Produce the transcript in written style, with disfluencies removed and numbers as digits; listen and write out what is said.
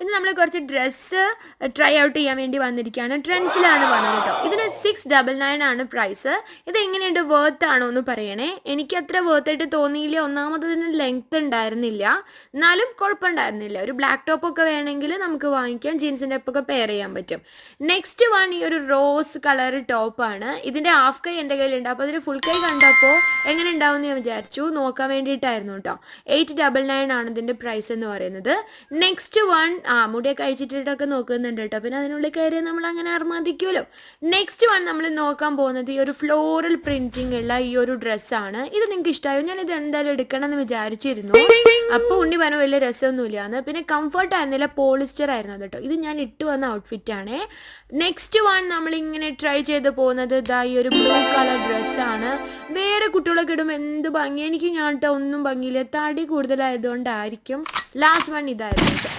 ഇന്ന് നമ്മൾ കുറച്ച് ഡ്രസ്സ് ട്രൈ ഔട്ട് ചെയ്യാൻ വേണ്ടി വന്നിരിക്കുകയാണ്. ട്രെൻഡ്സിലാണ് വന്നത് കേട്ടോ. ഇതിന് 699 ആണ് പ്രൈസ്. ഇത് എങ്ങനെയുണ്ട്, വർത്ത് ആണോ എന്ന് പറയണേ. എനിക്ക് അത്ര വർത്ത് ആയിട്ട് തോന്നിയില്ല. ഒന്നാമത് ഇതിന് ലെങ്ത് ഉണ്ടായിരുന്നില്ല, എന്നാലും കുഴപ്പമുണ്ടായിരുന്നില്ല. ഒരു ബ്ലാക്ക് ടോപ്പ് ഒക്കെ വേണമെങ്കിൽ നമുക്ക് വാങ്ങിക്കാം, ജീൻസിൻ്റെ ഒപ്പൊക്കെ പെയർ ചെയ്യാൻ പറ്റും. നെക്സ്റ്റ് വൺ ഈ ഒരു റോസ് കളർ ടോപ്പാണ്. ഇതിൻ്റെ ഹാഫ് കൈ എൻ്റെ കയ്യിലുണ്ട്. അപ്പോൾ അതിന് ഫുൾ കൈ കണ്ടപ്പോൾ എങ്ങനെ ഉണ്ടാവും എന്ന് ഞാൻ വിചാരിച്ചു, നോക്കാൻ വേണ്ടിയിട്ടായിരുന്നു കേട്ടോ. 899 ആണ് ഇതിൻ്റെ പ്രൈസ് എന്ന് പറയുന്നത്. നെക്സ്റ്റ് വൺ മുടിയൊക്കെ അഴിച്ചിട്ടൊക്കെ നോക്കുന്നുണ്ട് കേട്ടോ. പിന്നെ അതിനുള്ളിൽ കയറി നമ്മൾ അങ്ങനെ അർമാദിക്കുമല്ലോ. നെക്സ്റ്റ് വൺ നമ്മൾ നോക്കാൻ പോകുന്നത് ഈ ഒരു ഫ്ലോറൽ പ്രിന്റിംഗ് ഉള്ള ഈ ഒരു ഡ്രസ്സാണ്. ഇത് നിങ്ങൾക്ക് ഇഷ്ടമായോ? ഞാൻ ഇത് എന്തായാലും എടുക്കണം എന്ന് വിചാരിച്ചിരുന്നു. അപ്പോൾ ഉണ്ണി പറഞ്ഞു വലിയ രസമൊന്നുമില്ലാന്ന്. പിന്നെ കംഫർട്ട് ആയിരുന്നില്ല, പോളിസ്റ്റർ ആയിരുന്നു അത് കേട്ടോ. ഇത് ഞാൻ ഇട്ട് വന്ന ഔട്ട്ഫിറ്റാണ്. നെക്സ്റ്റ് വൺ നമ്മളിങ്ങനെ ട്രൈ ചെയ്ത് പോകുന്നത് ഇതാ ഈ ഒരു ബ്ലൂ കളർ ഡ്രസ്സാണ്. വേറെ കുട്ടികളൊക്കെ ഇടുമ്പോൾ എന്ത് ഭംഗി, എനിക്ക് ഞാൻ ഒന്നും ഭംഗിയില്ല, തടി കൂടുതലായതുകൊണ്ടായിരിക്കും. ലാസ്റ്റ് വൺ ഇതായിരുന്നു.